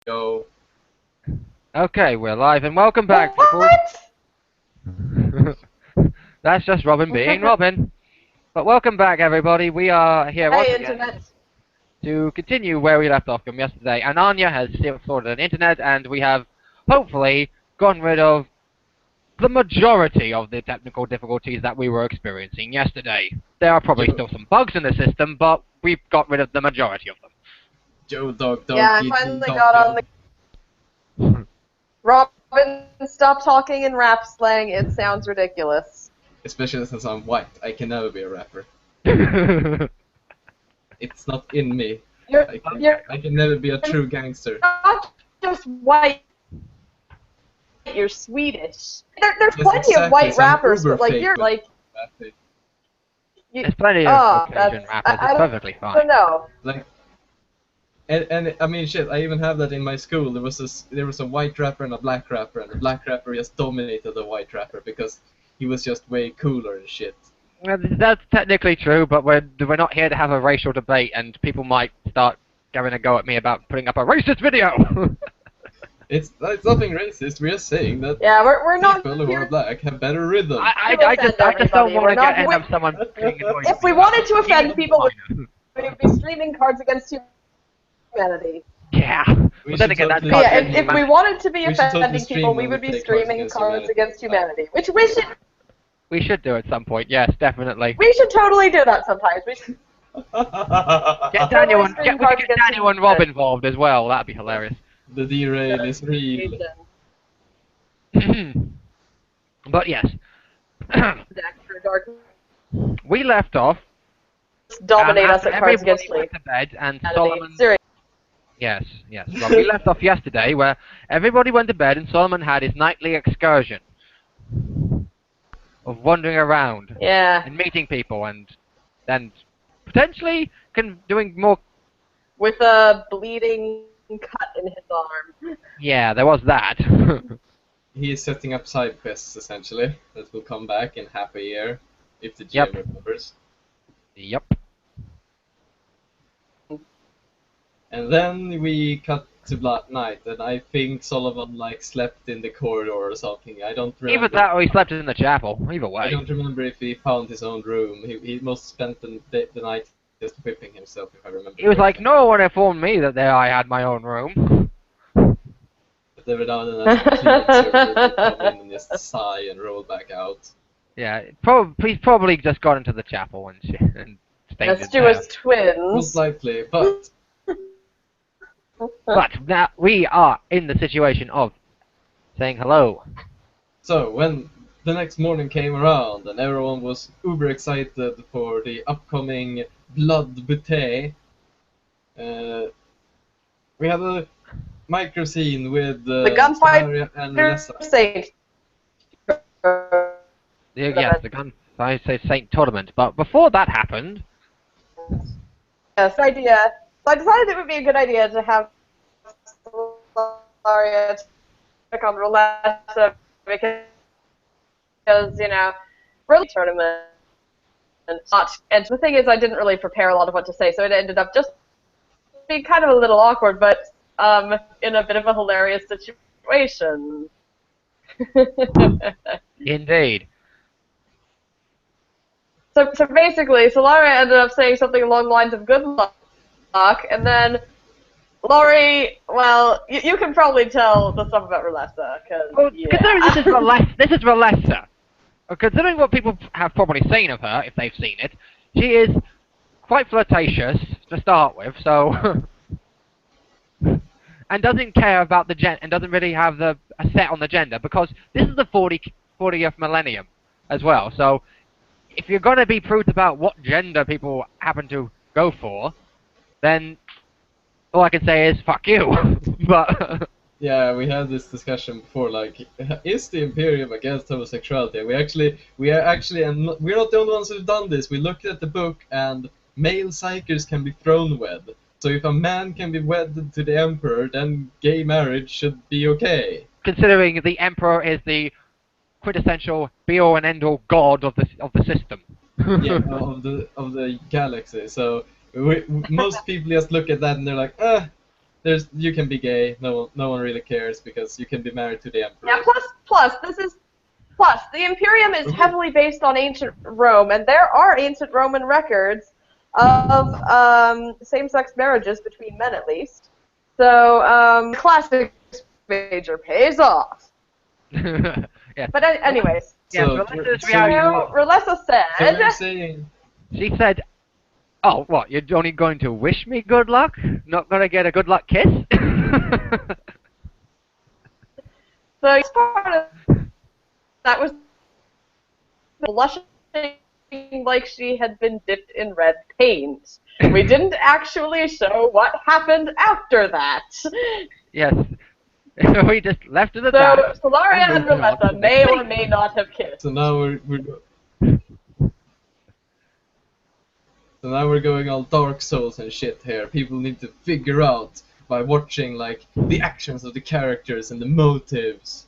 Go. Okay, we're live and welcome back, people. What? That's just Robin being Robin. But welcome back, everybody. We are here once Hey, again internet. to continue where we left off from yesterday. And Anya has still sorted an internet, and we have hopefully gotten rid of the majority of the technical difficulties that we were experiencing yesterday. There are probably still some bugs in the system, but we've got rid of the majority of them. Joe dog Yeah, I finally got on the... Robin, stop talking in rap slang. It sounds ridiculous. Especially since I'm white, I can never be a rapper. It's not in me. I can never be a true gangster. Not just white. You're Swedish. There's Yes, plenty exactly, of white so I'm rappers, uber but like fake you're with like. There's plenty of Caucasian rappers. It's perfectly fine. I don't know. Like, and I mean, shit. I even have that in my school. There was a white rapper and a black rapper, and the black rapper just dominated the white rapper because he was just way cooler and shit. Well, that's technically true, but we're not here to have a racial debate, and people might start having a go at me about putting up a racist video. It's nothing racist. We're just saying that We're not people who are black have better rhythm. I just don't want to get end up someone being annoyed. If we wanted to offend people, we would be streaming Cards Against Humanity. Yeah. We But then should again, that's totally- Yeah, Cards Against if we Humanity. wanted to be We should totally offending stream people, we when would we be play streaming Cards Against Humanity, which we We should do at some point. Yes, definitely. should totally do that sometimes. We should Get Daniel and stream we can Cards get Against Daniel and Rob involved as well. That'd be hilarious. The derail is real. But yes, Dexter Dark we left off. dominate us after at Cards everybody Against went to bed and Humanity. Solomon. Seriously. Yes, yes. Well, we left off yesterday where everybody went to bed and Solomon had his nightly excursion of wandering around Yeah. and meeting people and potentially doing more. With a bleeding cut in his arm. Yeah, there was that. He is setting up side quests essentially that will come back in half a year if the GM Yep. remembers. Yep. And then we cut to Black Night, and I think Solomon like slept in the corridor or something. I don't remember. Either that or he slept in the chapel. Either I way. don't remember if he found his own room. He must spend the night just whipping himself, if I remember. He was like, correctly. no one informed me that I had my own room. But every now and then, a cleaning service would come in and just sigh and roll back out. Yeah, he's probably just gone into the chapel and stayed Let's in do there. as twins. Most likely, but But now we are in the situation of saying hello. so when the next morning came around and everyone was uber excited for the upcoming blood bouquet, we had a micro scene with The gunfight Samaria and Vanessa. Saint. Yes, the gun. I say Saint Tournament. But before that happened, Yes, idea. So I decided it would be a good idea to have Solaria check on Roletta because, you know, really tournament. And the thing is, I didn't really prepare a lot of what to say, so it ended up just being kind of a little awkward, but in a bit of a hilarious situation. indeed. So basically, Solaria ended up saying something along the lines of good luck, and then Laurie, well, you can probably tell the stuff about Rolessa, because, Well, yeah. considering this is Rolessa, considering what people have probably seen of her, if they've seen it, she is quite flirtatious to start with, so and doesn't care about the and doesn't really have a set on the gender, because this is the 40th millennium as well, so if you're going to be prude about what gender people happen to go for, then all I can say is fuck you. But Yeah, we had this discussion before. Like, is the Imperium against homosexuality? We are actually, and we're not the only ones who've done this. We looked at the book, and male psychers can be throne wed. So if a man can be wedded to the Emperor, then gay marriage should be okay. considering the Emperor is the quintessential be-all and end-all god of the system. Yeah, of the galaxy. So most people just look at that and they're like, you can be gay. No one really cares because you can be married to the emperor. Yeah. Plus the Imperium is heavily based on ancient Rome, and there are ancient Roman records of same-sex marriages between men, at least. So classic major pays off. Yes. But anyways, Yes, So, Relissa's so reality you- was- Relessa So said, you're saying She said, "Oh, what? You're only going to wish me good luck? Not gonna get a good luck kiss?" so it's part of that was blushing like she had been dipped in red paint. We didn't actually show what happened after that. Yes. We just left it at So that. Solaria and moved on to Relessa the may next or thing. may not have kissed. so now so now we're going all Dark Souls and shit here. People need to figure out by watching like the actions of the characters and the motives.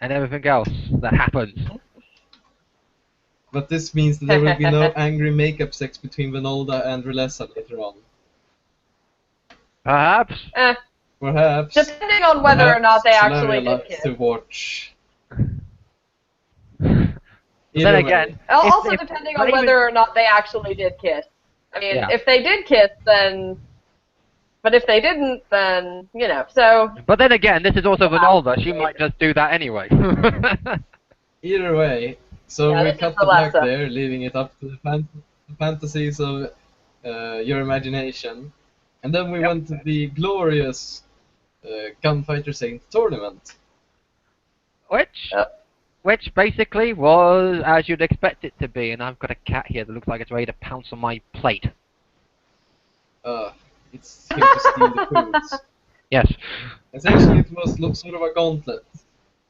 And everything else that happens. But this means that there will be no angry makeup sex between Vinolda and Relessa later on. Perhaps. Perhaps. Depending on whether or not they perhaps actually Solaria did likes kiss. to watch. Then Either again, way. Also if- depending not on even- whether or not they actually did kiss. I mean, Yeah. if they did kiss, then... But if they didn't, then, you know, so... But then again, this is also Vinolda. She might just do that anyway. Either way, so Yeah, we this cut is the black Alessa. there, leaving it up to the fantasies of your imagination. And then we went to the glorious Gunfighter Saint tournament. which, Yep. which basically was as you'd expect it to be. And I've got a cat here that looks like it's ready to pounce on my plate. It's here to steal the foods. Yes. Essentially, it was sort of a gauntlet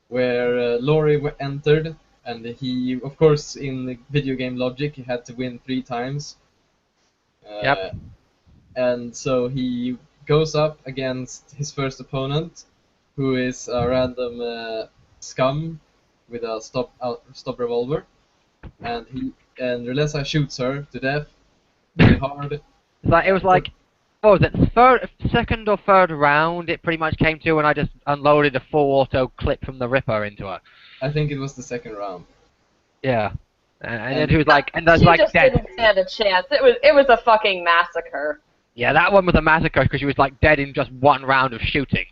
where Laurie entered, and he, of course, in the video game logic, he had to win 3 times. Yep. And so he goes up against his first opponent, who is a random scum with a stop revolver, and Relessa shoots her to death very hard. It was like, what was it, second or third round it pretty much came to when I just unloaded a full auto clip from the Ripper into her. I think it was the second round. Yeah. And then he was like, and that's She like just dead. didn't stand a chance. It was a fucking massacre. Yeah, that one was a massacre because she was like dead in just one round of shooting.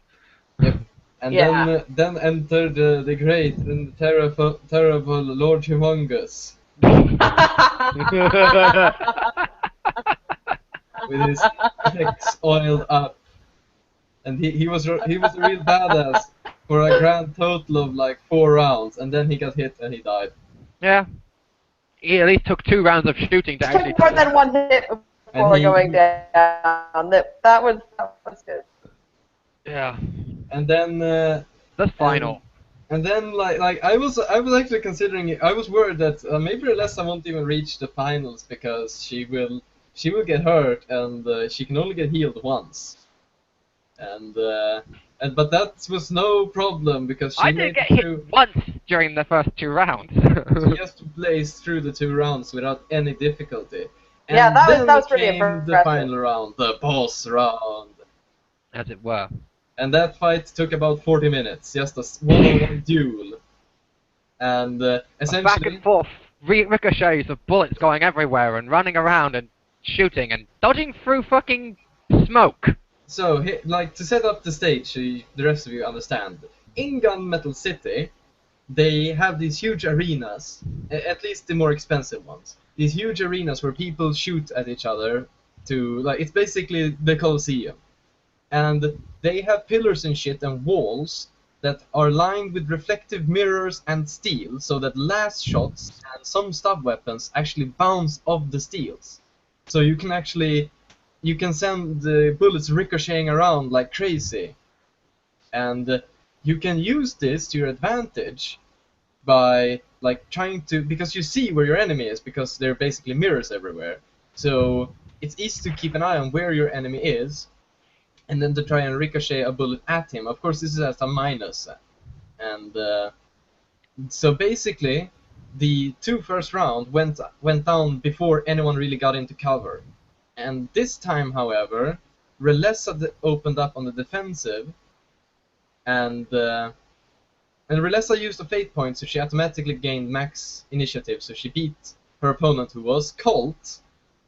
Yep. And Yeah. then entered the great and terrible Lord Humongous with his pecs oiled up, and he was a real badass for a grand total of like 4 rounds, and then he got hit and he died. Yeah. He at least took 2 rounds of shooting to actually Took more than one hit before he- going down. That was good. Yeah. And then The final. and then like I was actually considering it. I was worried that maybe Alessa won't even reach the finals because she will get hurt, and she can only get healed once. And but that was no problem because she I made didn't get it hit through. once during the first 2 rounds. She just blazed through the 2 rounds without any difficulty. And Yeah, that then was pretty came the impressive. final round, the boss round. As it were. And that fight took about 40 minutes, just a one-on-one duel. And Back essentially, and forth, ricochets of bullets going everywhere and running around and shooting and dodging through fucking smoke. so like to set up the stage, so the rest of you understand. In Gunmetal City, they have these huge arenas, at least the more expensive ones. These huge arenas where people shoot at each other to like it's basically the Colosseum. And they have pillars and shit and walls that are lined with reflective mirrors and steel, so that last shots and some stab weapons actually bounce off the steels. So you can send the bullets ricocheting around like crazy. And you can use this to your advantage by like trying to, because you see where your enemy is, because there are basically mirrors everywhere. So it's easy to keep an eye on where your enemy is, and then to try and ricochet a bullet at him. Of course, this is at a minus. And so basically, the 2 first round went down before anyone really got into cover. And this time, however, Relessa opened up on the defensive, and Relessa used a fate point, so she automatically gained max initiative, so she beat her opponent, who was Colt.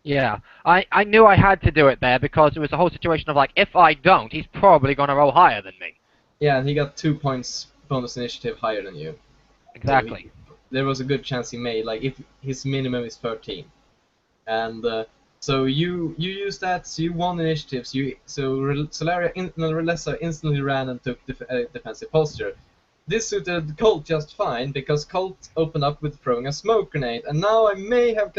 Yeah, I knew I had to do it there because it was a whole situation of like, if I don't, he's probably going to roll higher than me. Yeah, and he got 2 points bonus initiative higher than you. Exactly. So there was a good chance he made, like, if his minimum is 13. And so you used that, so you won initiatives. Relessa instantly ran and took defensive posture. This suited Colt just fine because Colt opened up with throwing a smoke grenade, and now I may have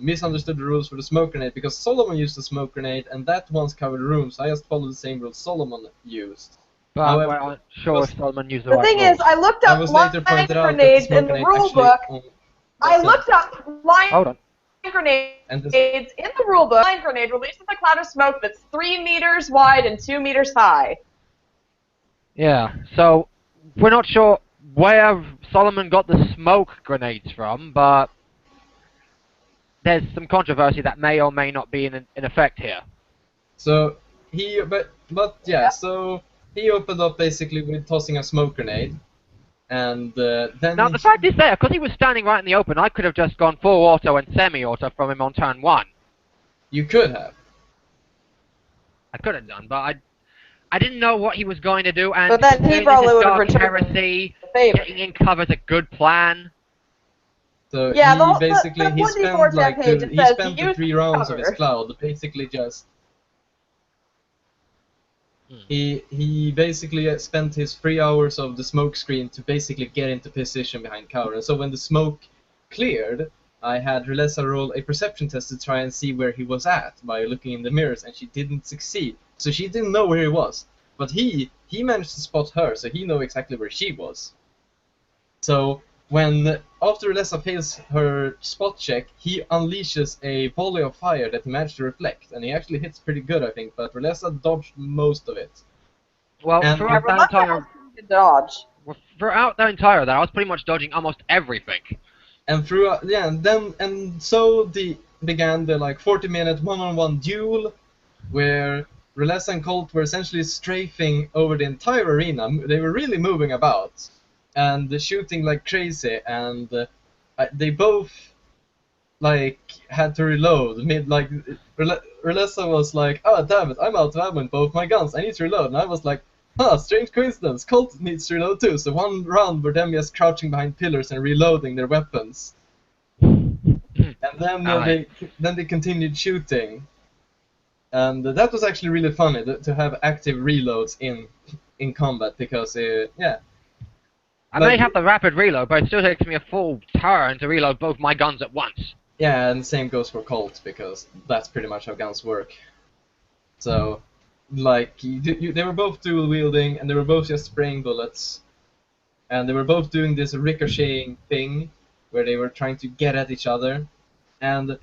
misunderstood the rules for the smoke grenade because Solomon used the smoke grenade, and that once covered rooms. So I just followed the same rules Solomon used. But However, we're not sure if Solomon used the The right thing rules. is, I looked I up was line later pointed out that the grenades smoke in the grenade rule actually book. I looked up line Hold on. grenades and this, in the rule book. Line grenade releases a cloud of smoke that's 3 meters wide and 2 meters high. Yeah, so we're not sure where Solomon got the smoke grenades from, but there's some controversy that may or may not be in effect here. so so he opened up basically with tossing a smoke grenade, and then Now, the fact is there, because he was standing right in the open, I could have just gone full auto and semi-auto from him on turn 1. you could have. I could have done, but I didn't know what he was going to do, and But then he considering probably this is would have Dark returned Heresy, the favor. getting in cover's a good plan. So Yeah, he basically the he 1d4 spent like page he says spent he the used 3 rounds of his cover. cloud basically just. He basically spent his 3 hours of the smoke screen to basically get into position behind cover. And so when the smoke cleared, I had Relessa roll a perception test to try and see where he was at by looking in the mirrors, and she didn't succeed. So she didn't know where he was. But he managed to spot her, so he knew exactly where she was. So after Relessa fails her spot check, he unleashes a volley of fire that he managed to reflect, and he actually hits pretty good, I think, but Relessa dodged most of it. Well, And- throughout that entire... dodge. Throughout the entire that, I was pretty much dodging almost everything. And began the like 40-minute one-on-one duel, where Relessa and Colt were essentially strafing over the entire arena. They were really moving about and shooting like crazy, and they both like had to reload mid like Relessa was like, oh damn it, I'm out of ammo in both my guns, I need to reload, and I was like, strange coincidence, Colt needs to reload too. So one round were them just crouching behind pillars and reloading their weapons, and then they continued shooting, and that was actually really funny to have active reloads in combat, because I may have the rapid reload, but it still takes me a full turn to reload both my guns at once. Yeah, and the same goes for Colt, because that's pretty much how guns work. So, like, they were both dual wielding, and they were both just spraying bullets, and they were both doing this ricocheting thing, where they were trying to get at each other, and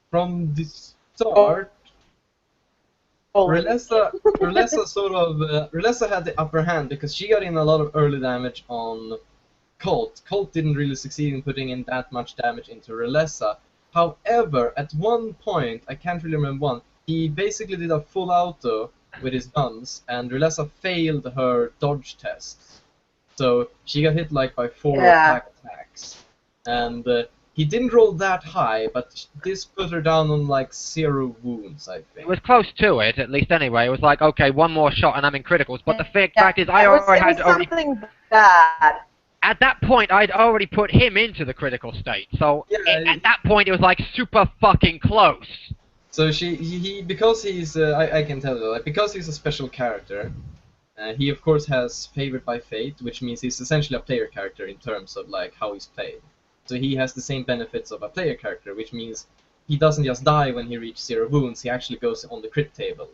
from the start, Relessa had the upper hand because she got in a lot of early damage on Colt. Colt didn't really succeed in putting in that much damage into Relessa. However, at one point, I can't really remember when, he basically did a full auto with his guns, and Relessa failed her dodge test. So she got hit like by 4 attack attacks. And he didn't roll that high, but this put her down on like 0 wounds, I think. It was close to it, at least anyway. It was like, okay, one more shot and I'm in criticals. But the fact is, I already had something bad. At that point, I'd already put him into the critical state. So at that point, it was like super fucking close. So because he's I can tell you, like, because he's a special character, he of course has favored by fate, which means he's essentially a player character in terms of like how he's played. So he has the same benefits of a player character, which means he doesn't just die when he reaches 0 wounds, he actually goes on the crit table.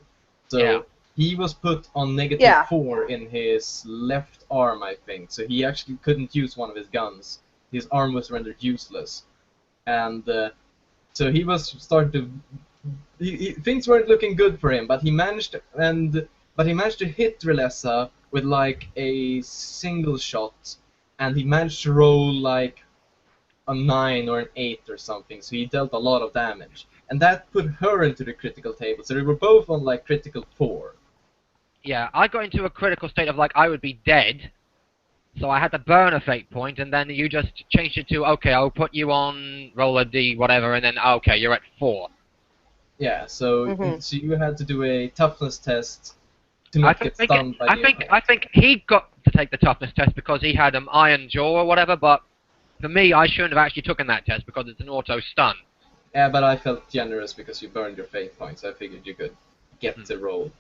So he was put on -4 in his left arm, I think, so he actually couldn't use one of his guns. His arm was rendered useless. And so he was starting to... things weren't looking good for him, but he managed to hit Relessa with like a single shot, and he managed to roll like a 9 or an 8 or something, so he dealt a lot of damage. and that put her into the critical table. So they were both on like critical 4. Yeah, I got into a critical state of like I would be dead, so I had to burn a fate point, and then you just changed it to, okay, I'll put you on roll a D, whatever, and then, okay, you're at 4. Yeah, so so you had to do a toughness test to I not get stunned by the impact. I think he got to take the toughness test because he had an iron jaw or whatever, but for me, I shouldn't have actually taken that test because it's an auto stun. Yeah, but I felt generous because you burned your fate points. I figured you could get the roll.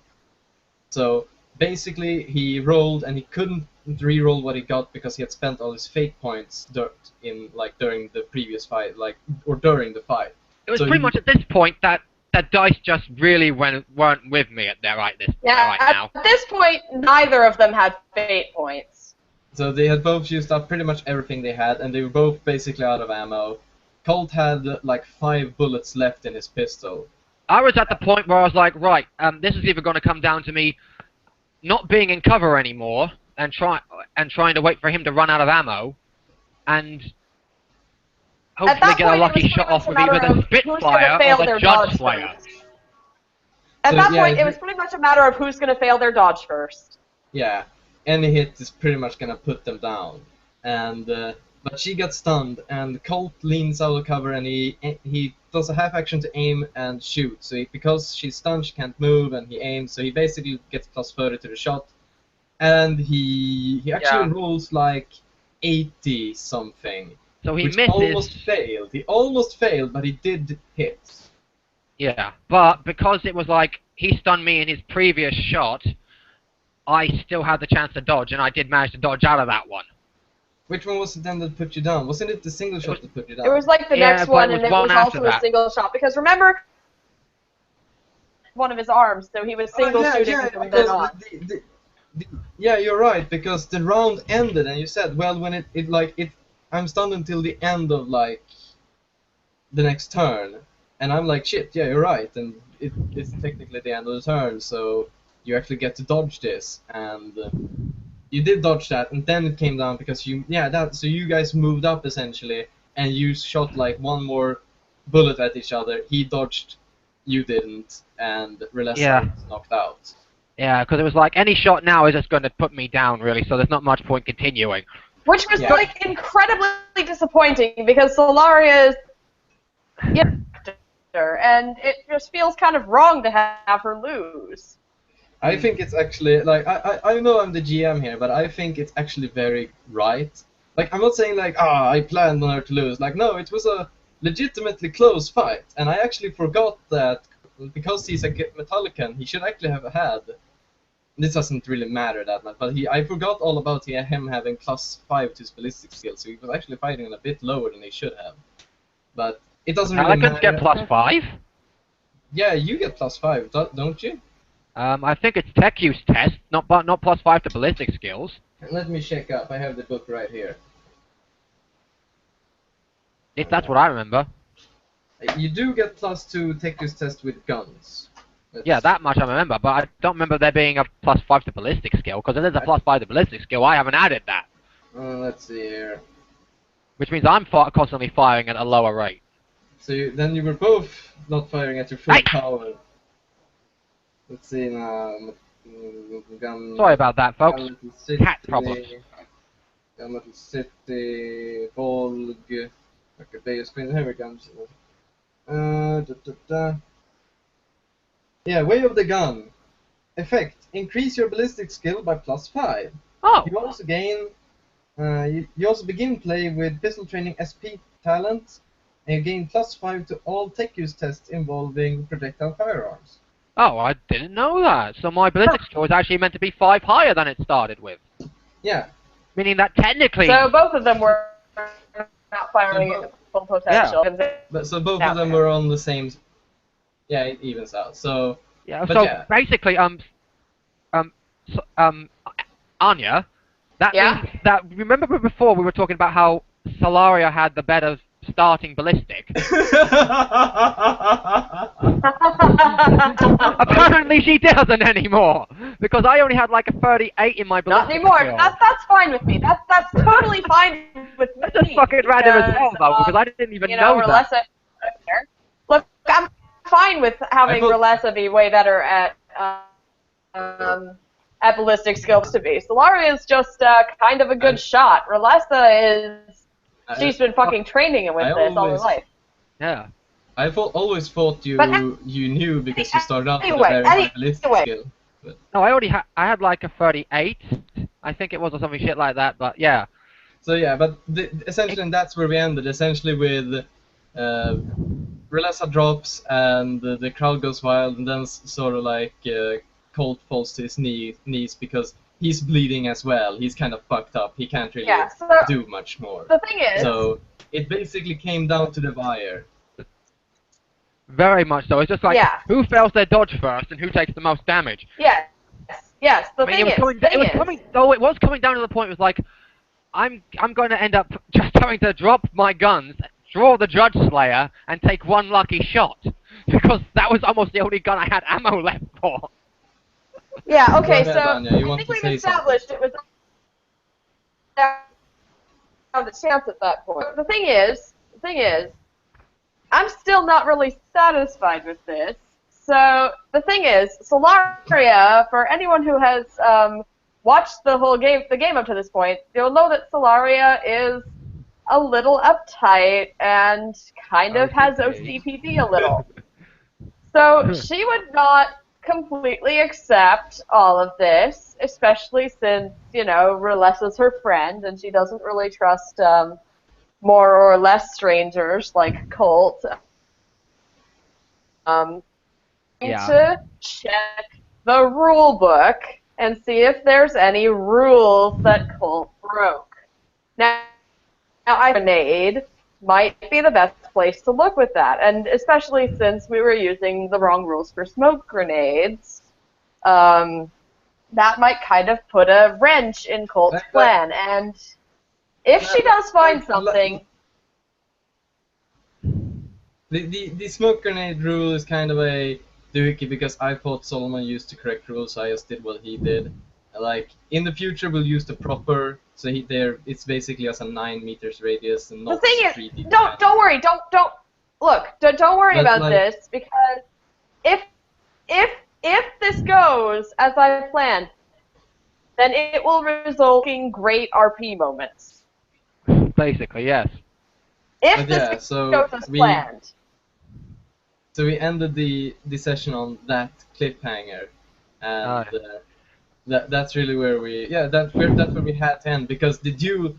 So basically, he rolled and he couldn't re-roll what he got because he had spent all his fate points during the previous fight, or during the fight. It was pretty much at this point that dice just really weren't with me right now. At this point, neither of them had fate points. So they had both used up pretty much everything they had, and they were both basically out of ammo. Colt had like 5 bullets left in his pistol. I was at the point where I was like, right, this is either going to come down to me not being in cover anymore and trying to wait for him to run out of ammo, and hopefully get a lucky shot off with either the Spitfire or the Judge Slayer. At that point, it was pretty much a matter of who's going to fail their dodge first. Yeah, any hit is pretty much going to put them down. And but she got stunned, and Colt leans out of cover, and he does a half action to aim and shoot. So because she's stunned, she can't move, and he aims. So he basically gets plus 30 to the shot, and he actually rolls like 80 something. So he which misses. Almost failed. He almost failed, but he did hit. Yeah, but because it was like he stunned me in his previous shot, I still had the chance to dodge, and I did manage to dodge out of that one. Which one was it then that put you down? Wasn't it the single shot that put you down? It was like the next one, and it was also a single shot. Because remember, one of his arms, so he was single shooting from then on. Yeah, you're right, because the round ended, and you said, well, when I'm stunned until the end of like the next turn, and I'm like, shit, yeah, you're right, and it's technically the end of the turn, so you actually get to dodge this, and you did dodge that, and then it came down because so you guys moved up essentially, and you shot like one more bullet at each other. He dodged, you didn't, and Relessa was knocked out. Yeah, because it was like any shot now is just going to put me down, really. So there's not much point continuing. Which was like incredibly disappointing because Solaria's and it just feels kind of wrong to have her lose. I think it's actually, like, I know I'm the GM here, but I think it's actually very right. Like, I'm not saying, like, I planned on her to lose. Like, no, it was a legitimately close fight. And I actually forgot that because he's a Metallican, he should actually have had... This doesn't really matter that much, but I forgot all about him having +5 to his ballistic skill, so he was actually fighting a bit lower than he should have. But it doesn't really matter. Pelicans get +5? Yeah, you get +5, don't you? I think it's tech use test, not +5 to ballistic skills. Let me check up. I have the book right here. If that's what I remember. You do get +2 tech use test with guns. Yeah, that much I remember, but I don't remember there being a +5 to ballistic skill, because if there's a +5 to ballistic skill, I haven't added that. Let's see here. Which means I'm constantly firing at a lower rate. So then you were both not firing at your full power. Let's see now. Sorry about that, folks. Cat problems. Metal City, Volg, Arcadeus Queen, here we go. Yeah, Way of the Gun. Effect: increase your ballistic skill by +5. Oh. You also gain. You also begin play with pistol training SP talent, and you gain +5 to all tech use tests involving projectile firearms. Oh, I didn't know that. So my ballistic skill is actually meant to be 5 higher than it started with. Yeah. Meaning that technically... So both of them were not firing at full potential. Yeah. So both of them were on the same... Yeah, it evens out. So... Yeah, basically, Anya, that means that... Remember before we were talking about how Solaria had the better starting ballistic? Apparently she doesn't anymore, because I only had like a 38 in my ballistic. Not anymore. Skill. That's fine with me. That's totally fine with me. That's just fucking random as well, though, because I didn't even know that. Look, fine with having thought- Relessa be way better at ballistic skills to be. Solaria is just kind of a good shot. Relessa is... She's been fucking training with this all her life. Yeah. Always thought you knew because you started out with a Anyway, very high ballistic skill. But, No, I had like a 38, I think it was, or something shit like that. But yeah. so yeah, but essentially that's where we ended. Essentially with Relessa drops and the crowd goes wild, and then sort of like Colt falls to his knees because he's bleeding as well. He's kind of fucked up. He can't really do much more. The thing is... So it basically came down to the wire. Very much so. It's just like, who fails their dodge first and who takes the most damage. Yes. Yes. The thing is... It was coming down to the point. It was like, I'm going to end up just having to drop my guns, draw the Judge Slayer, and take one lucky shot. Because that was almost the only gun I had ammo left for. Yeah, okay, so Anya, I think we've established it was down the chance at that point. The thing is, I'm still not really satisfied with this. So the thing is, Solaria, for anyone who has watched the game up to this point, you'll know that Solaria is a little uptight and kind of has OCPD a little. So she would not completely accept all of this, especially since, you know, Relessa's her friend and she doesn't really trust more or less strangers like Colt. To check the rule book and see if there's any rules that Colt broke. Now I grenade might be the best place to look with that, and especially since we were using the wrong rules for smoke grenades, that might kind of put a wrench in Colt's plan. And if she does find something, the smoke grenade rule is kind of a doohickey because I thought Solomon used the correct rules, so I just did what he did. Like in the future, we'll use the proper. So it's basically just a 9 meters radius and not. The thing is, don't worry, don't worry about this, because if this goes as I planned, then it will result in great RP moments. Basically, yes. If this goes as planned. So we ended the session on that cliffhanger, and that's really where that's where we had to end, because the duel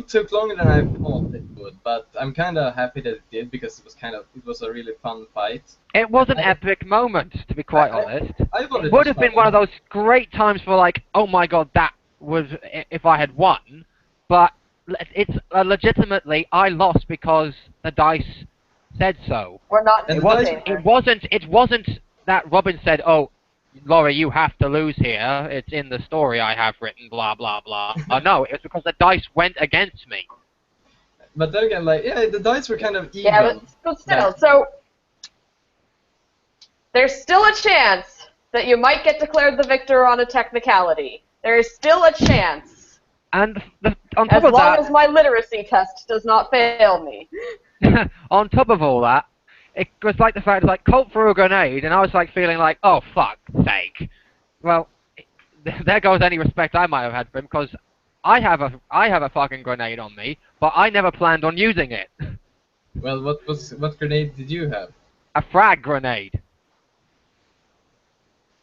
took longer than I thought it would, but I'm kind of happy that it did because it was a really fun fight. It was an epic moment, to be quite honest. I thought it would have been one of those great times for like, oh my god, that was if I had won, but it's legitimately I lost because the dice said so. We're not. It wasn't that Robin said, "Oh, Laurie, you have to lose here. It's in the story I have written." Blah blah blah. No, it's because the dice went against me. But then again, the dice were kind of even. Yeah, but still, so there's still a chance that you might get declared the victor on a technicality. There is still a chance. And on top of that, as long as my literacy test does not fail me. On top of all that, it was like the fact like Colt threw a grenade, and I was like feeling like, oh fuck sake. Well, there goes any respect I might have had for him, because I have a fucking grenade on me, but I never planned on using it. Well, what grenade did you have? A frag grenade.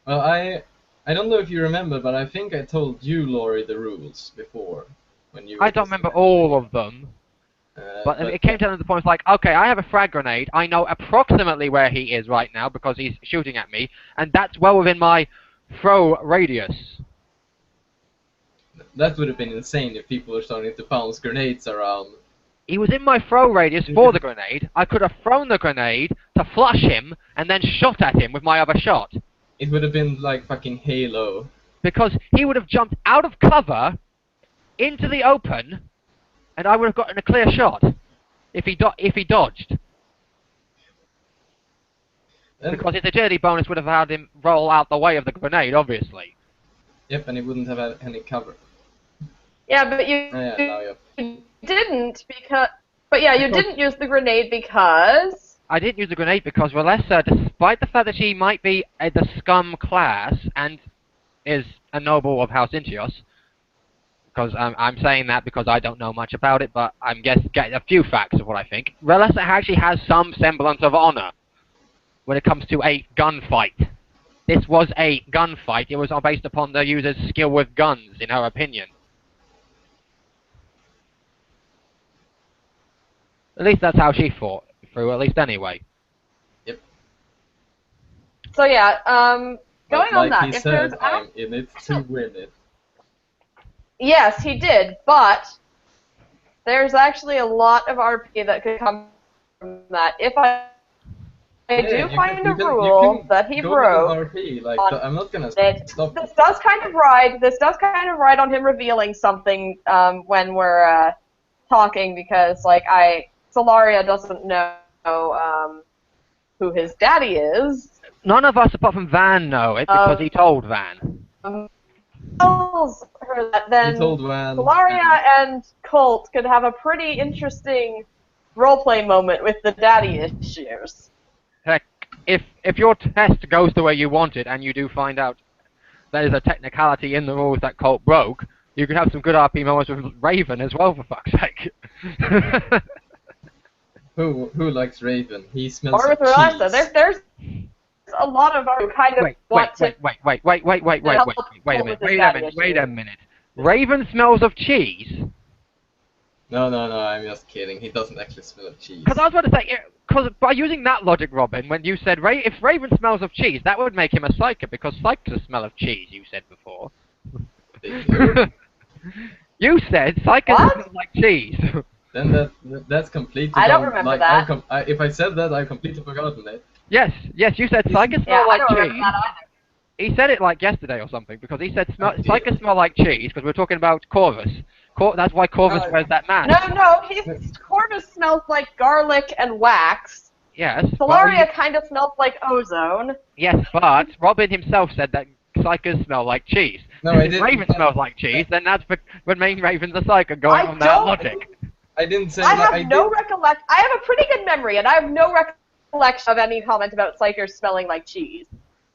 Well, I don't know if you remember, but I think I told you, Laurie, the rules before when you. I don't remember all of them. But it came down to the point, like, okay, I have a frag grenade, I know approximately where he is right now because he's shooting at me, and that's well within my throw radius. That would have been insane if people were starting to bounce grenades around. He was in my throw radius for the grenade. I could have thrown the grenade to flush him, and then shot at him with my other shot. It would have been like fucking Halo. Because he would have jumped out of cover, into the open, and I would have gotten a clear shot if he dodged. Because his agility bonus would have had him roll out the way of the grenade, obviously. Yep, and he wouldn't have had any cover. Yeah, but you didn't because. But yeah, you didn't use the grenade because I didn't use a grenade because Relessa, despite the fact that she might be the scum class and is a noble of House Intios, because I'm saying that because I don't know much about it, but I'm getting a few facts of what I think. Relessa actually has some semblance of honor when it comes to a gunfight. This was a gunfight. It was based upon the user's skill with guns, in her opinion. At least that's how she fought through, at least anyway. Yep. So yeah, But going on like that, he if said, there's I'm in it to win it. yes, he did, but there's actually a lot of RP that could come from that. If I do find a rule that he go wrote with an RP. Like on I'm not gonna it, stop. this does kind of ride on him revealing something when we're talking, because like Solaria doesn't know who his daddy is. None of us apart from Van know it because he told Van. Tells her that then He told Van, Solaria and Colt could have a pretty interesting roleplay moment with the daddy issues. Heck, if your test goes the way you want it and you do find out there's a technicality in the rules that Colt broke, you can have some good RP moments with Raven as well, for fuck's sake. Who likes Raven? He smells Or with of Relessa. cheese. There's a lot of our kind of wait a minute. Raven smells of cheese? No, I'm just kidding. He doesn't actually smell of cheese. Because I was about to say, because by using that logic, Robin, when you said if Raven smells of cheese, that would make him a psyker, because psychers smell of cheese, you said before. They do? You said psychers smell like cheese. Then that's completely I don't wrong. remember like, that. If I said that, I've completely forgotten it. Yes, you said psychers smell like I don't cheese. remember that either. He said it like yesterday or something, because he said psychers smell like cheese, because we were talking about Corvus. That's why Corvus wears that mask. No, Corvus smells like garlic and wax. Yes. Solaria kind of smells like ozone. Yes, but Robin himself said that psychers smell like cheese. No, I If didn't. Raven smells like cheese, then that's what makes Raven's a psyker going on that logic. I didn't say I that. have no recollection. I have a pretty good memory, and I have no recollection of any comment about psychers smelling like cheese.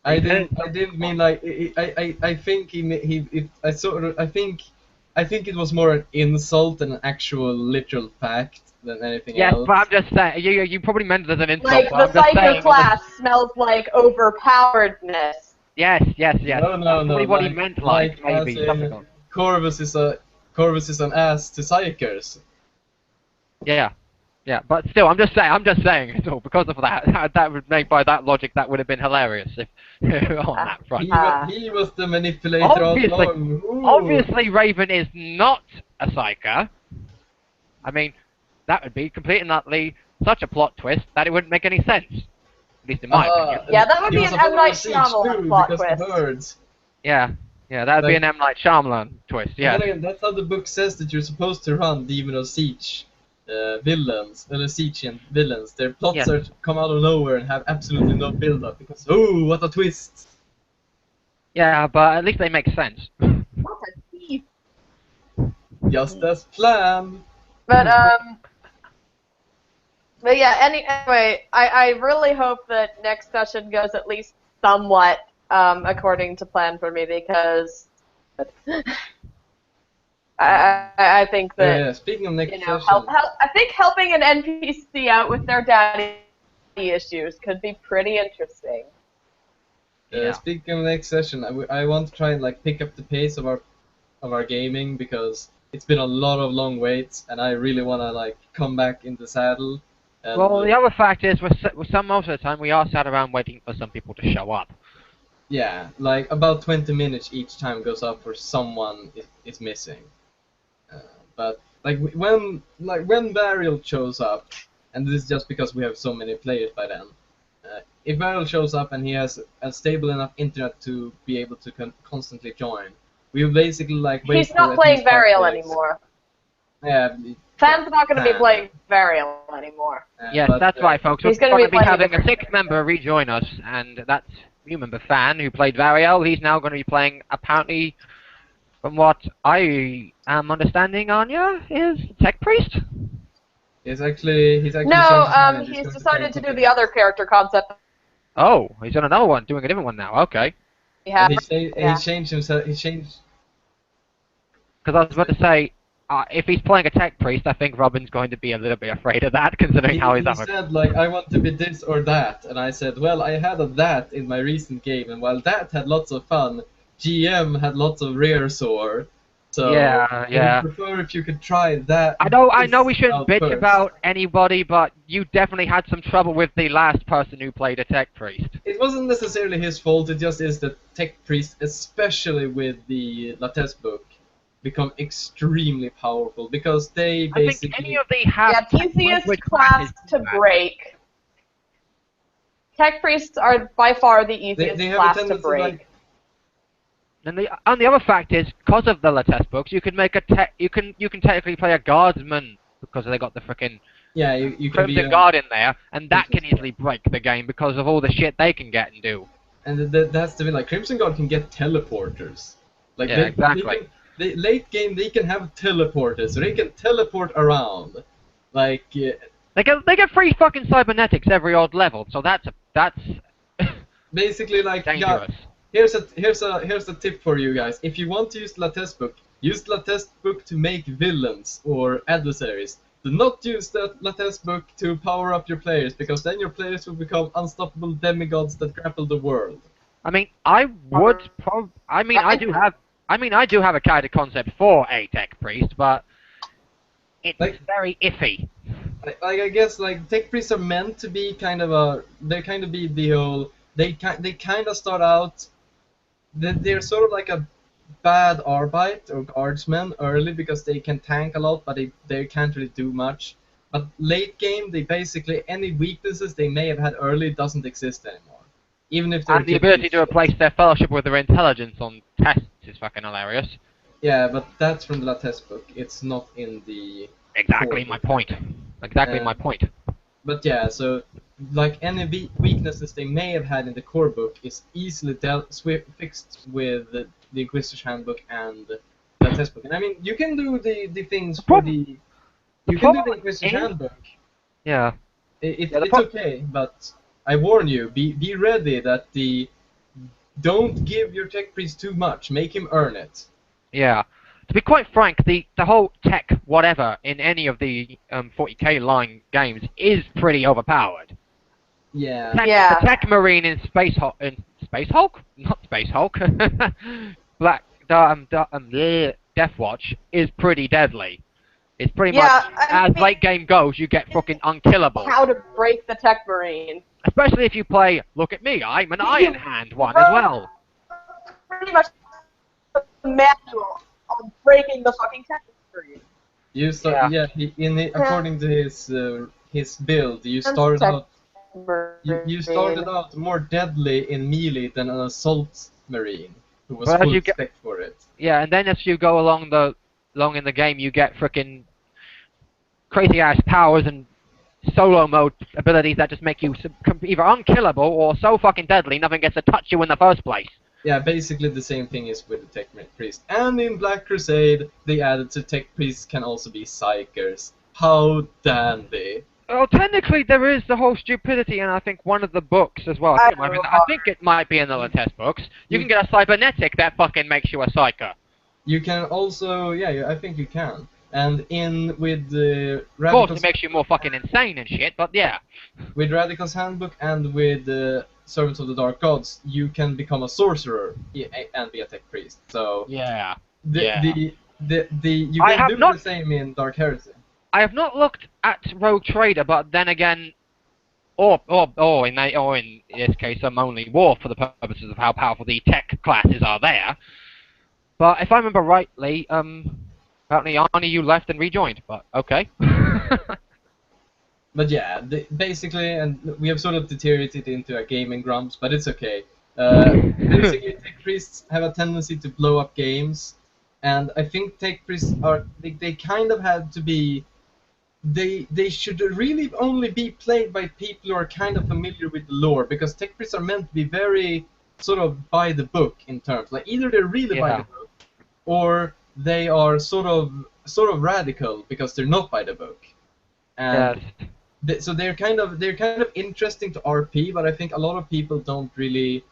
I didn't mean like. I think I think it was more an insult than an actual literal fact than anything Yes, else. but I'm just saying, you probably meant it as an insult. Like, but the I'm just saying, psycho class smells like overpoweredness. Yes. No, That's probably what he meant, like maybe as something in, else. Corvus is an ass to psychers. Yeah, but still, I'm just saying it all because of that. That would make by that logic that would have been hilarious if on that front. He was the manipulator all along. Ooh. Obviously, Raven is not a psyker. I mean, that would be completely and utterly such a plot twist that it wouldn't make any sense. At least in my opinion. Yeah, that would be an M. Night Shyamalan plot twist. Birds. Yeah, that'd be an M. Night Shyamalan twist, yeah. Again, that's how the book says that you're supposed to run Demon of Siege villains, Siegean villains. Their plots are to come out of nowhere and have absolutely no build-up, because, oh, what a twist! Yeah, but at least they make sense. What a thief. Just as planned! But yeah, anyway, I really hope that next session goes at least somewhat according to plan for me, because I think that, yeah, speaking of next session, I think helping an NPC out with their daddy issues could be pretty interesting. speaking of next session, I want to try and like pick up the pace of our gaming, because it's been a lot of long waits, and I really want to like come back in the saddle. And, well, the other fact is, most of the time we are sat around waiting for some people to show up. Yeah, like about 20 minutes each time goes up for someone is missing. But like when Varial shows up, and this is just because we have so many players by then. If Varial shows up and he has a stable enough internet to be able to constantly join, we will basically like wait. He's not playing Varial anymore. Yeah. Fan's not going to be playing Varial anymore. Yes, but, that's right, folks. He's We're going to be be having a sixth member rejoin us, and that's you remember Fan, who played Variel. He's now going to be playing, apparently, from what I am understanding, Anya, is Tech Priest? He's actually changed No, his mind. he's going decided to try do something the other else. character concept Oh, he's on another one, doing a different one now. Okay. we And have. he Yeah. changed himself. He changed. Because I was about to say, if he's playing a tech priest, I think Robin's going to be a little bit afraid of that, considering how he's He up. said like, I want to be this or that, and I said, well, I had a that in my recent game, and while that had lots of fun, GM had lots of rear sore. So Yeah, I would yeah. prefer if you could try that. I know we this shouldn't out bitch first. about anybody, but you definitely had some trouble with the last person who played a tech priest. It wasn't necessarily his fault. It just is that tech priests, especially with the Lattes book, become extremely powerful because they I basically. think any of the half Yeah, tech easiest language class classes to do that. break. Tech priests are by far the easiest they have a class to tendency break. like. And the other fact is, because of the Lattes books, you can make a you can technically play a guardsman because they got the frickin' Yeah, you can be Crimson Guard in there, and that can Crimson easily break the game because of all the shit they can get and do. And that's the thing. Like Crimson Guard can get teleporters. Like Yeah, exactly. Late game they can have teleporters, so they can teleport around. Like They get free fucking cybernetics every odd level, so that's basically like dangerous. here's a tip for you guys. If you want to use Lattes book, use Lattes book to make villains or adversaries. Do not use the Lattes book to power up your players, because then your players will become unstoppable demigods that grapple the world. I mean, I do have a character concept for a tech priest, but it's very iffy. I guess like tech priests are meant to be kind of the whole. They kind of start out. They're sort of like a bad arbite or guardsmen early because they can tank a lot, but they can't really do much. But late game, they basically any weaknesses they may have had early doesn't exist anymore, even if they're. And the ability to replace their fellowship with their intelligence on tests is fucking hilarious. Yeah, but that's from the Lattes book. It's not in the. Exactly my point. Exactly my point. But yeah, so like any weaknesses they may have had in the core book is easily fixed with the Inquisitor's Handbook and the test book. And I mean, you can do the things for the. You can do the Inquisitor's Handbook. Yeah. It's okay, but I warn you, be ready that don't give your tech priest too much. Make him earn it. Yeah. To be quite frank, the whole tech whatever in any of the 40k line games is pretty overpowered. Yeah. The tech marine in Space Hulk, not Space Hulk, Death Watch is pretty deadly. It's pretty much as late game goes, you get fucking unkillable. How to break the tech marine. Especially if you play, look at me, I'm an Iron Hand one as well. Pretty much the manual on breaking the fucking tech marine. According to his build, you started out. You started out more deadly in melee than an assault marine who was full spec for it. Yeah, and then as you go along in the game, you get frickin' crazy ass powers and solo mode abilities that just make you either unkillable or so fucking deadly nothing gets to touch you in the first place. Yeah, basically the same thing is with the Tech Priest. And in Black Crusade, they added to Tech Priests can also be Psychers. How dandy. Well, technically there is the whole stupidity, and I think one of the books as well. I think it might be in the test books. You can get a cybernetic that fucking makes you a Psyker. You can also, I think you can. And with the Of course, it makes you more fucking insane and shit, but yeah. With Radical's Handbook and with Servants of the Dark Gods, you can become a sorcerer and be a tech priest. So yeah, you can do the same in Dark Heresy. I have not looked at Rogue Trader, but then again, or in this case, I'm only War for the purposes of how powerful the tech classes are there. But if I remember rightly, apparently Arnie, you left and rejoined. But okay. But yeah, basically, and we have sort of deteriorated into a gaming grumps, but it's okay. Basically, tech priests have a tendency to blow up games, and I think tech priests they kind of had to be. They should really only be played by people who are kind of familiar with the lore, because tech priests are meant to be very sort of by the book in terms. Like either they're really by the book, or they are sort of radical because they're not by the book. and Yes. so they're kind of interesting to RP, but I think a lot of people don't really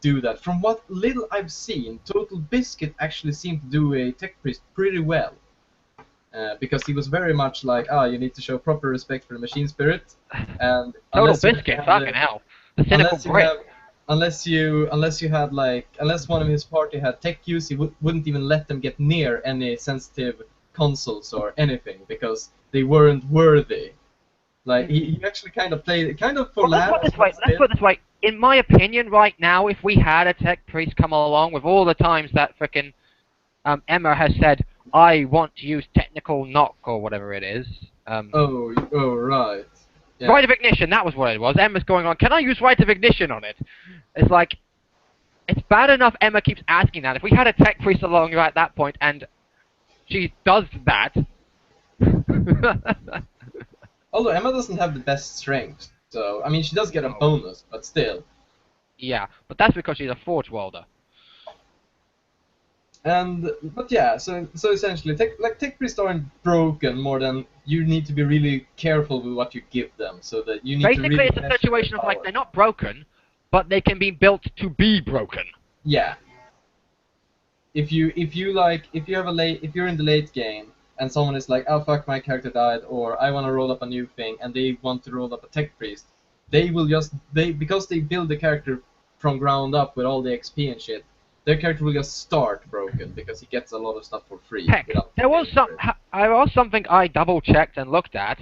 do that. From what little I've seen, Total Biscuit actually seemed to do a tech priest pretty well. Because he was very much like, you need to show proper respect for the machine spirit, and Total Biscuit, fucking hell. The cynical brick. unless one of his party had tech use, he wouldn't even let them get near any sensitive consoles or anything because they weren't worthy. Like he actually kind of played for laughs. Let's put it this way. In my opinion, right now, if we had a tech priest come along with all the times that frickin' Emma has said, I want to use technical knock or whatever it is. Right. Yeah. Rite of ignition, that was what it was. Emma's going on, can I use rite of ignition on it? It's like, it's bad enough Emma keeps asking that. If we had a tech priest along at that point and she does that. Although Emma doesn't have the best strength, so I mean she does get a bonus, but still. Yeah, but that's because she's a forge welder. But yeah, so essentially, tech priests aren't broken more than you need to be really careful with what you give them, so that you need basically, to really it's a situation of like they're not broken, but they can be built to be broken. Yeah. If you're in the late game and someone is like, oh fuck, my character died, or I want to roll up a new thing, and they want to roll up a tech priest, they will because they build the character from ground up with all the XP and shit. Their character will just start broken because he gets a lot of stuff for free. Heck, there was something I double checked and looked at,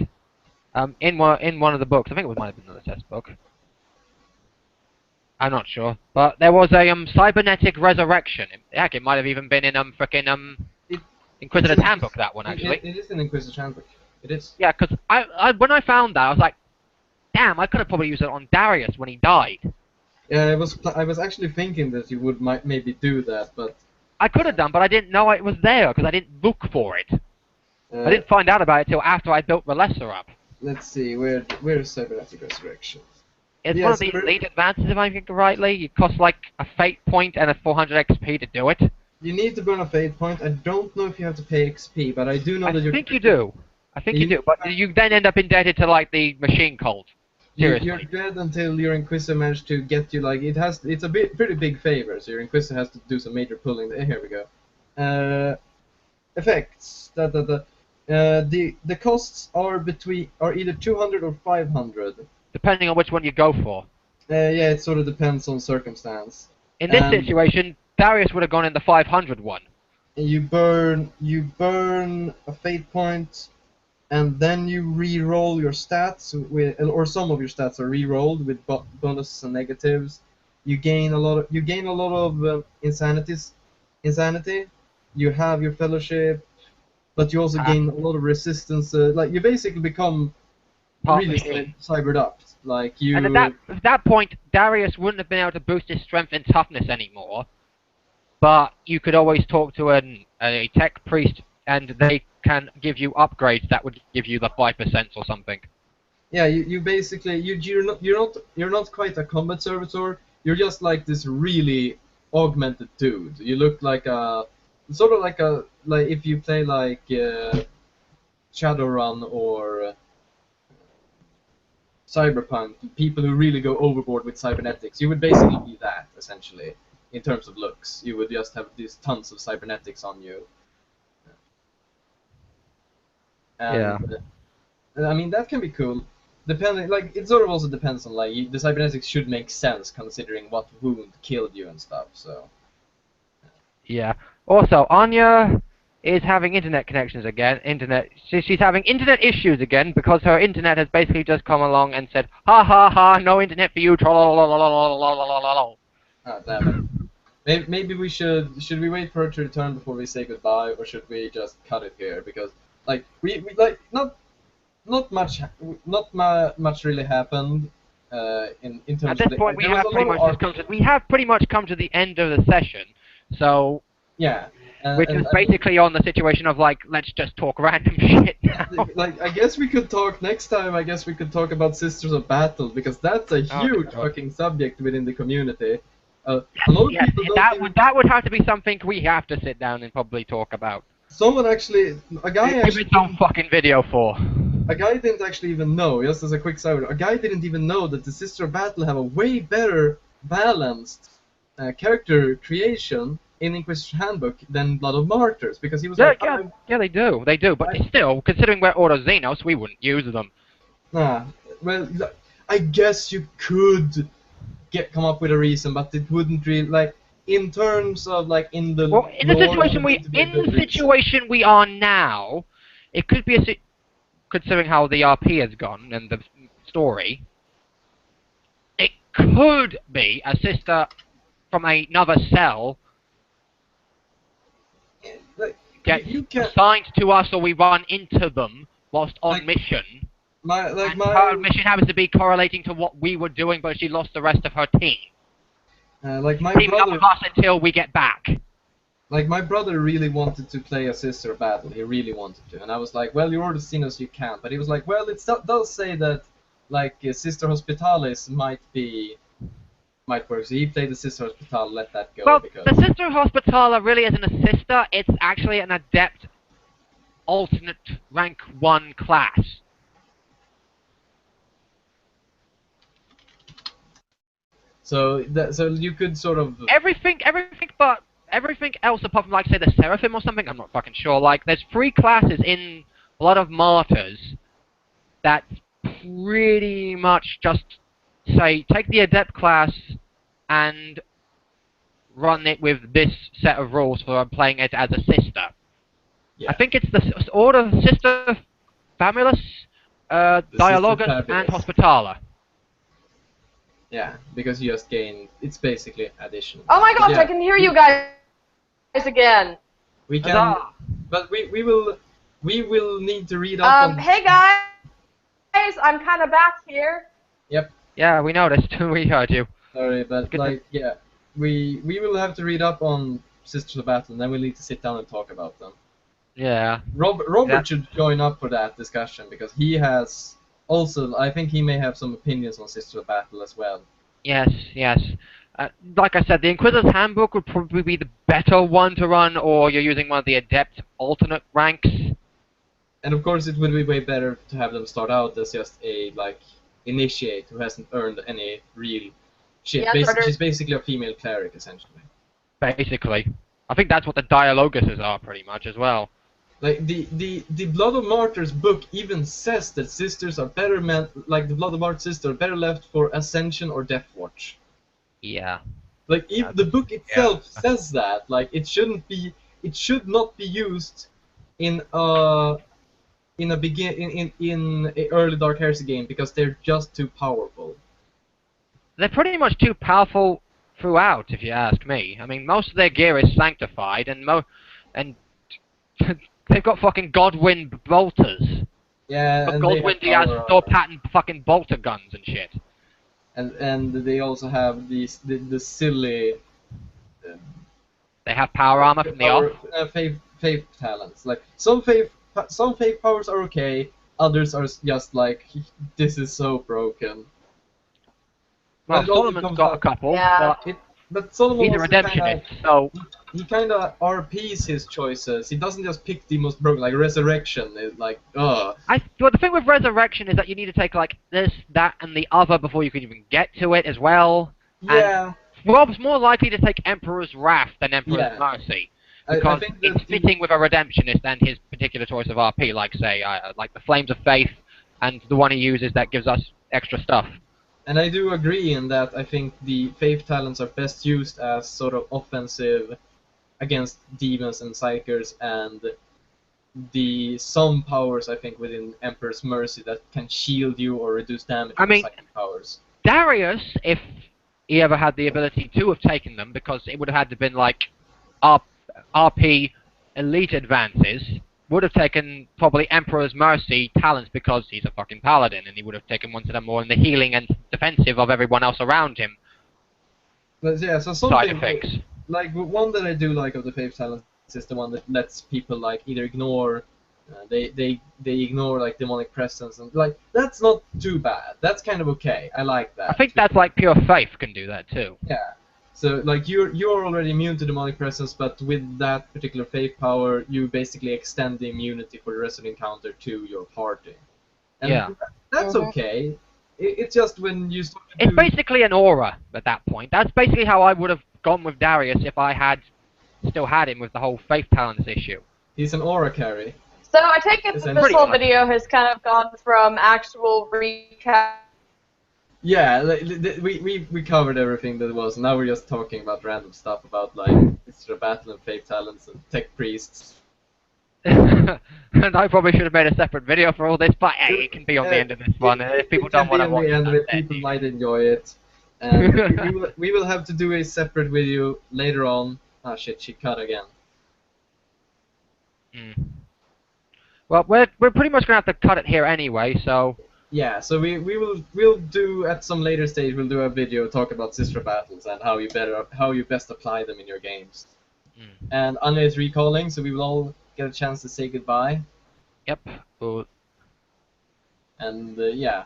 in one of the books. I think it might have been in the test book. I'm not sure, but there was a cybernetic resurrection. Heck, it might have even been in frickin' Inquisitor's Handbook. That one actually. It is in Inquisitor's Handbook. It is. Yeah, because when I found that, I was like, damn, I could have probably used it on Darius when he died. Yeah, I was actually thinking that you might maybe do that, but I could have done, but I didn't know it was there because I didn't look for it. I didn't find out about it till after I built the lesser up. Let's see, where is Cybernetic Resurrection? It's one of the elite advances, if I remember rightly. It costs like a fate point and a 400 XP to do it. You need to burn a fate point. I don't know if you have to pay XP, but I do know that you. I think you do. I think you do, but you then end up indebted to like the machine cult. Seriously. You're dead until your Inquisitor managed to get you, like, it's a pretty big favor, so your Inquisitor has to do some major pulling. Here we go. Effects. The costs are either 200 or 500. Depending on which one you go for. Yeah, it sort of depends on circumstance. In this situation, Darius would have gone in the 500 one. You burn a fate point, and then you re-roll your stats or some of your stats are re-rolled with bonuses and negatives. You gain a lot of insanity. You have your fellowship, but you also gain a lot of resistance. Like you basically become really cybered up. Like you. And at that point, Darius wouldn't have been able to boost his strength and toughness anymore. But you could always talk to a tech priest, and they can give you upgrades that would give you the 5% or something. Yeah, you basically you're not quite a combat servitor. You're just like this really augmented dude. You look like like if you play like Shadowrun or Cyberpunk, people who really go overboard with cybernetics. You would basically be that essentially in terms of looks. You would just have these tons of cybernetics on you. And, I mean, that can be cool. It sort of also depends on, like, the cybernetics should make sense considering what wound killed you and stuff, so. Yeah. Also, Anya is having internet connections again. She's having internet issues again because her internet has basically just come along and said, ha ha ha, no internet for you, trollolololololololololol. Ah, damn it. Maybe we should we wait for her to return before we say goodbye, or should we just cut it here? Because, like, we like, not much really happened in terms of. At this point, we have pretty much come to the end of the session, so yeah, which is basically on the situation of like, let's just talk random shit now. Like, I guess we could talk next time. I guess we could talk about Sisters of Battle, because that's a huge fucking subject within the community. A lot of people that would have to be something we have to sit down and probably talk about. Someone actually, a guy give it some fucking video for. a guy didn't actually even know, just as a quick side, a guy didn't even know that the Sister of Battle have a way better balanced character creation in Inquisition Handbook than Blood of Martyrs, because he was like, yeah, they do, but still, considering we're Ordo Xenos, we wouldn't use them. nah, well, I guess you could come up with a reason, but it wouldn't really, like, in terms of, like, in the Well, in the lore, situation we are now, it could be considering how the RP has gone and the story, it could be a sister from another cell like, gets you can, assigned to us, or we run into them whilst on mission. Her mission happens to be correlating to what we were doing, but she lost the rest of her team. like my Teaming brother, up with us until we get back. like my brother really wanted to play a Sister of Battle. He really wanted to, and I was like, well, you're Ordo Xenos, you can't. But he was like, well, it does say that, like, Sister Hospitalis might work. So he played the Sister Hospital. Let that go. Well, because the Sister Hospitalis really isn't a sister. It's actually an adept, alternate rank 1 class. so you could sort of Everything else apart from, like, say, the Seraphim or something, I'm not fucking sure. Like, there's 3 classes in Blood of Martyrs that pretty much just say, take the Adept class and run it with this set of rules for playing it as a sister. Yeah. I think it's the Order Sister Famulus, Dialogus, and Hospitalis. Yeah, because you just gain. It's basically addition. Oh my gosh, yeah, I can hear you guys again. We can, but we will need to read up on. Hey guys, I'm kind of back here. Yep. Yeah, we noticed. We heard you. Sorry, but yeah, we will have to read up on Sisters of Battle, and then we'll need to sit down and talk about them. Yeah. Robert should join up for that discussion, because he has also, I think he may have some opinions on Sisters of Battle as well. Yes. Like I said, the Inquisitor's Handbook would probably be the better one to run, or you're using one of the Adept alternate ranks. And of course, it would be way better to have them start out as just a, like, initiate who hasn't earned any real shit. Yeah, She's basically a female cleric, essentially. Basically. I think that's what the Dialoguses are, pretty much, as well. Like, the Blood of Martyrs book even says that sisters are better meant, like the Blood of Martyrs sister, are better left for Ascension or Death Watch. Yeah. Like, if the book itself says that, like, it should not be used in a early Dark Heresy game, because they're just too powerful. They're pretty much too powerful throughout, if you ask me. I mean, most of their gear is sanctified, and they've got fucking Godwin bolters. Yeah, but and Godwin Diaz store patent fucking bolter guns and shit. And they also have the silly. They have power armor from the off. Faith talents. Like, some faith powers are okay. Others are just like, this is so broken. Well, Solomon's got a couple, but Solomon he's a redemptionist, so he kind of RPs his choices. He doesn't just pick the most broken, like Resurrection. Is like, Well, the thing with Resurrection is that you need to take, like, this, that, and the other before you can even get to it as well. Yeah. And Rob's more likely to take Emperor's Wrath than Emperor's Mercy, because I think it's fitting with a redemptionist and his particular choice of RP, like, say, like the Flames of Faith, and the one he uses that gives us extra stuff. And I do agree in that I think the Faith talents are best used as sort of offensive against demons and psychers, and some powers I think within Emperor's Mercy that can shield you or reduce damage with psychic powers. Darius, if he ever had the ability to have taken them, because it would have had to been like RP elite advances, would have taken probably Emperor's Mercy talents, because he's a fucking paladin, and he would have taken ones that are more in the healing and defensive of everyone else around him. But yeah, so something like one that I do like of the Faith talents is the one that lets people, like, either ignore they ignore, like, demonic presence, and, like, that's not too bad. That's kind of okay. I like that. I think that's like Pure Faith can do that too. Yeah. So, like, you're already immune to demonic presence, but with that particular faith power, you basically extend the immunity for the rest of the encounter to your party. And Yeah. that's okay. It's just when you start to It's do... basically an aura at that point. That's basically how I would have gone with Darius if I had still had him with the whole faith talents issue. He's an aura carry. So I take it that this Pretty whole much. video has kind of gone from actual recap. Yeah, we covered everything that was. Now we're just talking about random stuff about like Mr. Battle and Fake Talents and Tech Priests. And I probably should have made a separate video for all this, but hey, it can be on the end of this one. If people don't want to watch it, can be on the end of it, that, people might enjoy it. And we will have to do a separate video later on. Ah shit, she cut again. Well, we're pretty much gonna have to cut it here anyway, so. Yeah, so we'll do at some later stage. We'll do a video talk about sister battles and how you best apply them in your games. And Anya is recalling, so we will all get a chance to say goodbye. Yep. Cool. And yeah,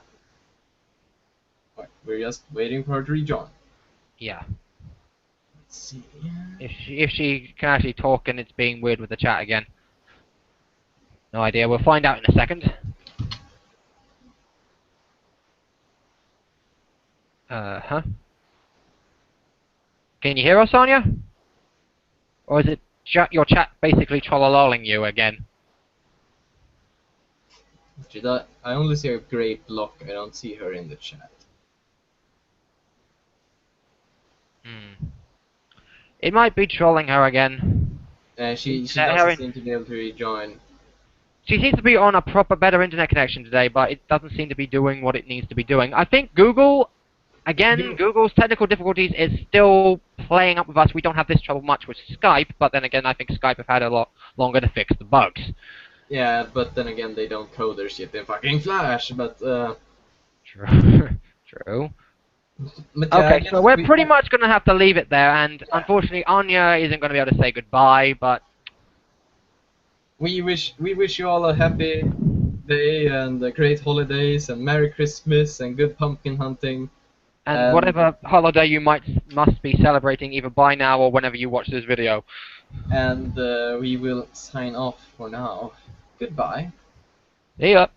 we're just waiting for her to rejoin. Yeah. Let's see. If she can actually talk and it's being weird with the chat again. No idea. We'll find out in a second. Huh? Can you hear us, Anya? Or is it your chat basically trollololling you again? I only see a grey block. I don't see her in the chat. It might be trolling her again. She doesn't seem to be able to rejoin. She seems to be on a proper, better internet connection today, but it doesn't seem to be doing what it needs to be doing. I think Google, again, Google's technical difficulties is still playing up with us. We don't have this trouble much with Skype, but then again, I think Skype have had a lot longer to fix the bugs. Yeah, but then again, they don't code their shit in fucking Flash, but True. True. But yeah, okay, so we're pretty much going to have to leave it there, and unfortunately, Anya isn't going to be able to say goodbye, but... We wish you all a happy day and great holidays and Merry Christmas and good pumpkin hunting. And whatever holiday you must be celebrating either by now or whenever you watch this video. And we will sign off for now. Goodbye. See ya.